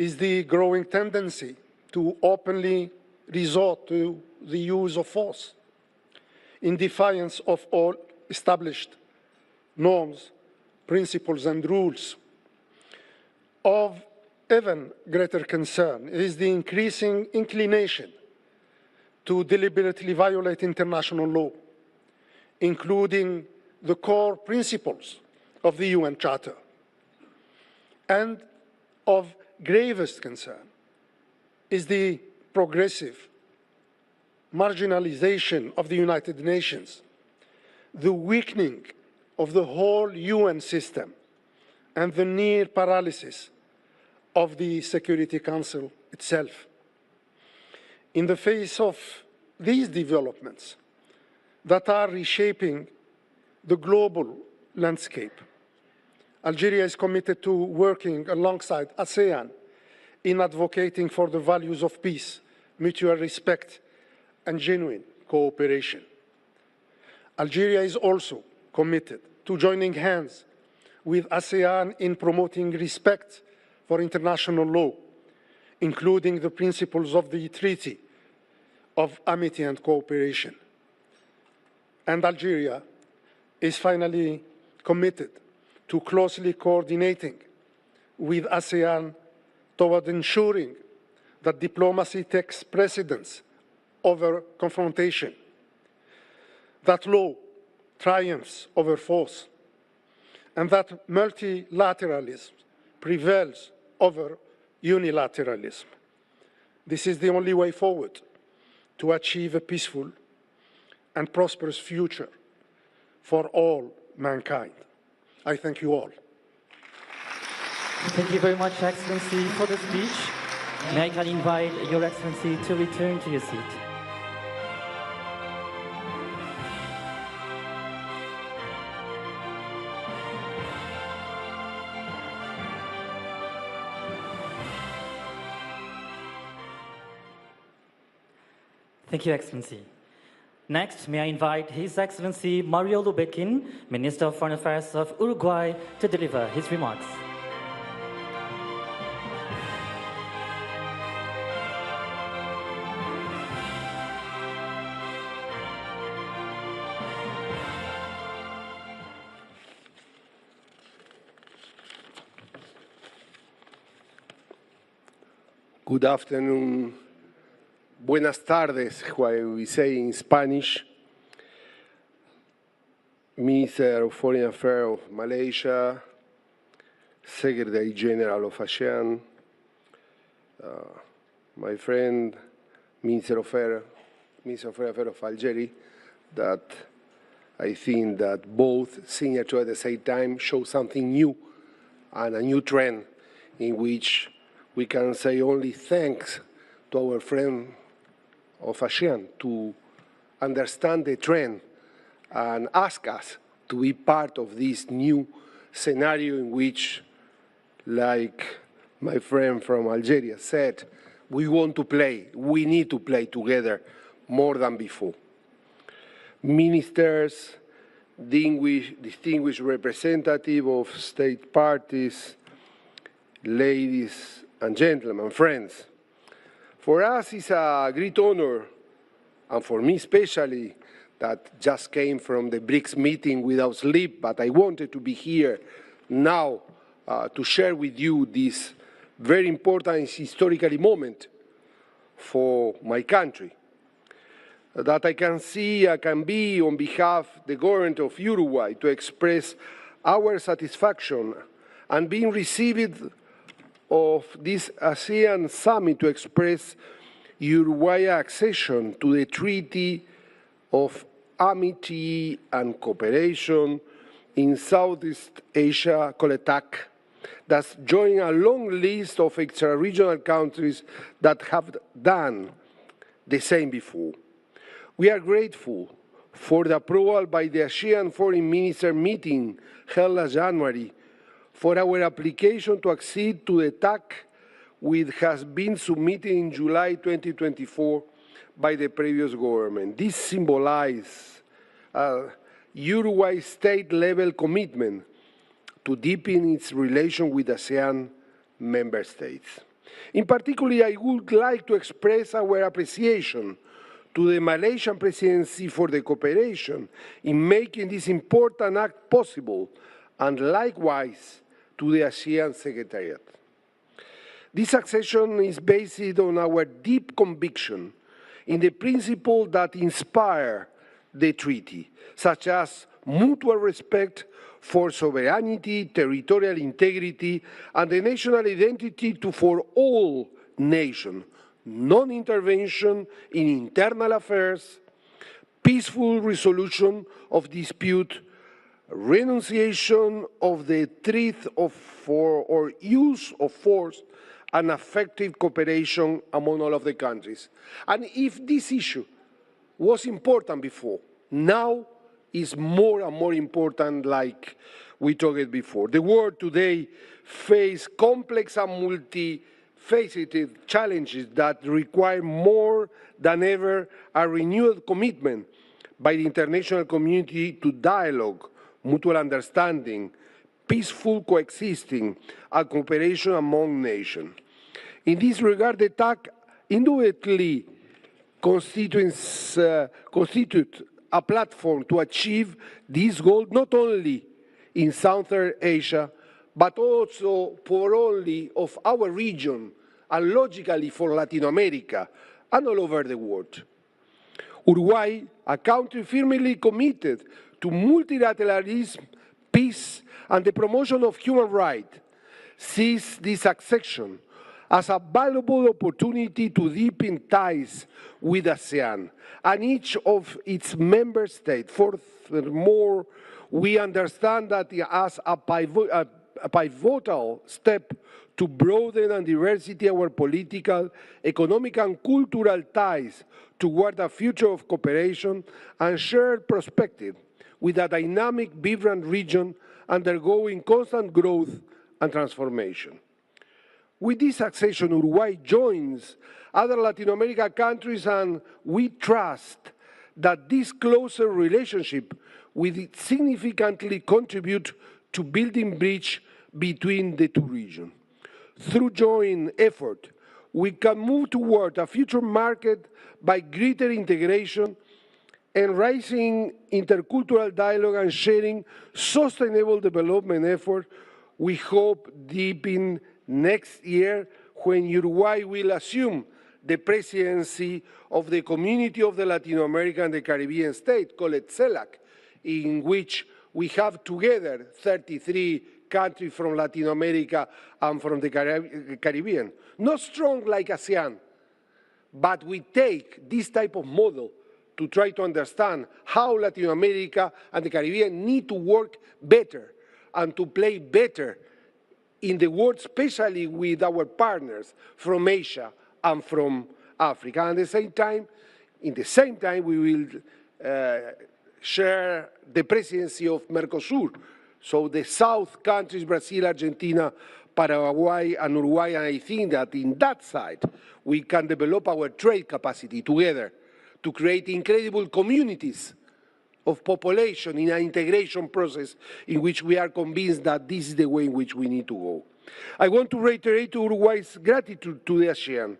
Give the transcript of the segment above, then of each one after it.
is the growing tendency to openly resort to the use of force in defiance of all established norms, principles, and rules. Of even greater concern is the increasing inclination to deliberately violate international law, including the core principles of the UN Charter. And of gravest concern is the progressive marginalization of the United Nations, the weakening of the whole UN system, and the near paralysis of the Security Council itself. In the face of these developments that are reshaping the global landscape, Algeria is committed to working alongside ASEAN in advocating for the values of peace, mutual respect, and genuine cooperation. Algeria is also committed to joining hands with ASEAN in promoting respect for international law, including the principles of the Treaty of Amity and Cooperation. And Algeria is finally committed to closely coordinating with ASEAN toward ensuring that diplomacy takes precedence over confrontation, that law triumphs over force, and that multilateralism prevails over unilateralism. This is the only way forward to achieve a peaceful and prosperous future for all mankind. I thank you all. Thank you very much, Excellency, for the speech. May I kindly invite Your Excellency to return to your seat. Thank you, Excellency. Next, may I invite His Excellency Mario Lubekin, Minister of Foreign Affairs of Uruguay, to deliver his remarks. Good afternoon. Buenas tardes, what we say in Spanish. Minister of Foreign Affairs of Malaysia, Secretary General of ASEAN, my friend, Minister of Foreign Affairs of Algeria, that I think that both signatures at the same time show something new and a new trend in which we can say only thanks to our friend of ASEAN to understand the trend and ask us to be part of this new scenario in which, like my friend from Algeria said, we want to play, we need to play together more than before. Ministers, distinguished representatives of state parties, ladies and gentlemen, friends, for us, it's a great honor, and for me especially, that just came from the BRICS meeting without sleep, but I wanted to be here now to share with you this very important historically moment for my country. That I can be on behalf of the government of Uruguay to express our satisfaction and being received of this ASEAN summit to express Uruguay's accession to the Treaty of Amity and Cooperation in Southeast Asia, COLETAC, that's joining a long list of extra-regional countries that have done the same before. We are grateful for the approval by the ASEAN Foreign Minister meeting held last January for our application to accede to the TAC, which has been submitted in July 2024 by the previous government. This symbolizes Uruguay's state-level commitment to deepen its relation with ASEAN member states. In particular, I would like to express our appreciation to the Malaysian presidency for the cooperation in making this important act possible, and likewise to the ASEAN Secretariat. This accession is based on our deep conviction in the principles that inspire the treaty, such as mutual respect for sovereignty, territorial integrity, and the national identity for all nations, non-intervention in internal affairs, peaceful resolution of dispute, renunciation of the threat of or use of force, and effective cooperation among all of the countries. And if this issue was important before, now is more and more important, like we talked before. The world today faces complex and multifaceted challenges that require more than ever a renewed commitment by the international community to dialogue, mutual understanding, peaceful coexisting, and cooperation among nations. In this regard, the TAC indirectly constitutes a platform to achieve this goal not only in Southern Asia, but also for only of our region, and logically for Latin America and all over the world. Uruguay, a country firmly committed to multilateralism, peace, and the promotion of human rights, sees this accession as a valuable opportunity to deepen ties with ASEAN and each of its member states. Furthermore, we understand that as a pivotal step to broaden and diversity our political, economic, and cultural ties toward a future of cooperation and shared perspective with a dynamic, vibrant region undergoing constant growth and transformation. With this accession, Uruguay joins other Latin American countries, and we trust that this closer relationship will significantly contribute to building bridge between the two regions. Through joint effort, we can move toward a future market by greater integration, enriching intercultural dialogue, and sharing sustainable development efforts. We hope deepen next year, when Uruguay will assume the presidency of the Community of the Latin American and the Caribbean States, called CELAC, in which we have together 33 countries from Latin America and from the Caribbean. Not strong like ASEAN, but we take this type of model to try to understand how Latin America and the Caribbean need to work better and to play better in the world, especially with our partners from Asia and from Africa. And at the same time, we will share the presidency of Mercosur. So the South countries, Brazil, Argentina, Paraguay, and Uruguay, and I think that in that side, we can develop our trade capacity together to create incredible communities of population in an integration process in which we are convinced that this is the way in which we need to go. I want to reiterate Uruguay's gratitude to the ASEAN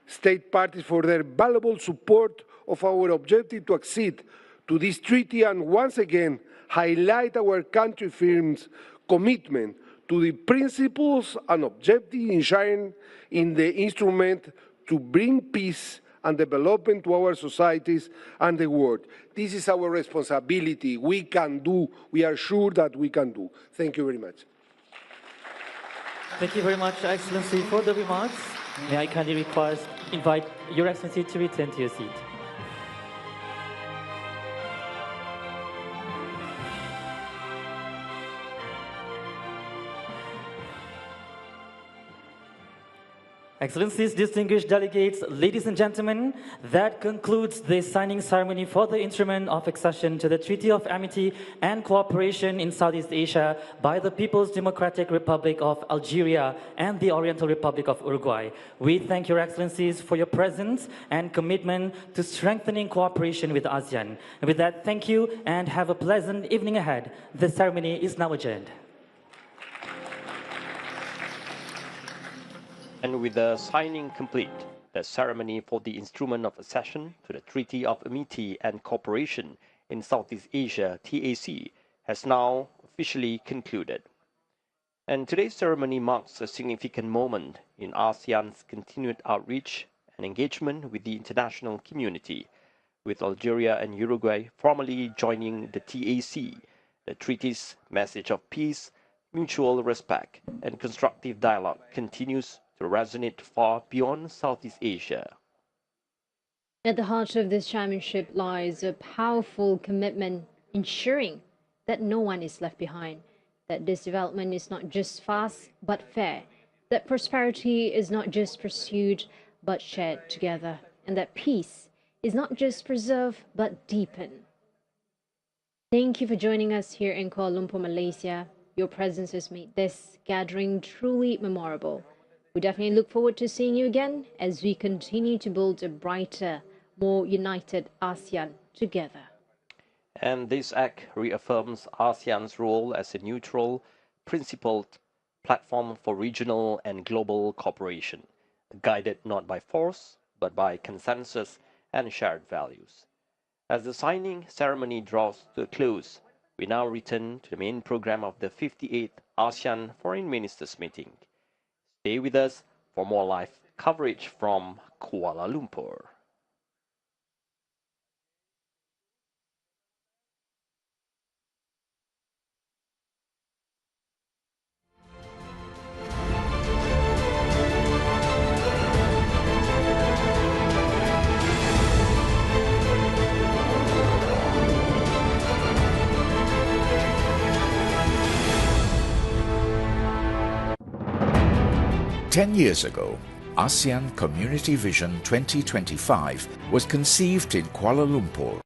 state parties for their valuable support of our objective to accede to this treaty, and once again highlight our country firm's commitment to the principles and objectives enshrined in the instrument to bring peace and development to our societies and the world. This is our responsibility. We can do. We are sure that we can do. Thank you very much. Thank you very much, Excellency, for the remarks. May I kindly invite Your Excellency to return to your seat. Excellencies, distinguished delegates, ladies and gentlemen, that concludes the signing ceremony for the instrument of accession to the Treaty of Amity and Cooperation in Southeast Asia by the People's Democratic Republic of Algeria and the Oriental Republic of Uruguay. We thank Your Excellencies for your presence and commitment to strengthening cooperation with ASEAN. And with that, thank you and have a pleasant evening ahead. The ceremony is now adjourned. And with the signing complete, the ceremony for the instrument of accession to the Treaty of Amity and Cooperation in Southeast Asia, TAC, has now officially concluded. And today's ceremony marks a significant moment in ASEAN's continued outreach and engagement with the international community, with Algeria and Uruguay formally joining the TAC. The treaty's message of peace, mutual respect, and constructive dialogue continues to resonate far beyond Southeast Asia. At the heart of this championship lies a powerful commitment ensuring that no one is left behind, that this development is not just fast but fair, that prosperity is not just pursued but shared together, and that peace is not just preserved but deepened. Thank you for joining us here in Kuala Lumpur, Malaysia. Your presence has made this gathering truly memorable. We definitely look forward to seeing you again as we continue to build a brighter, more united ASEAN together. And this act reaffirms ASEAN's role as a neutral, principled platform for regional and global cooperation, guided not by force, but by consensus and shared values. As the signing ceremony draws to a close, we now return to the main program of the 58th ASEAN Foreign Ministers meeting. Stay with us for more live coverage from Kuala Lumpur. Ten years ago, ASEAN Community Vision 2025 was conceived in Kuala Lumpur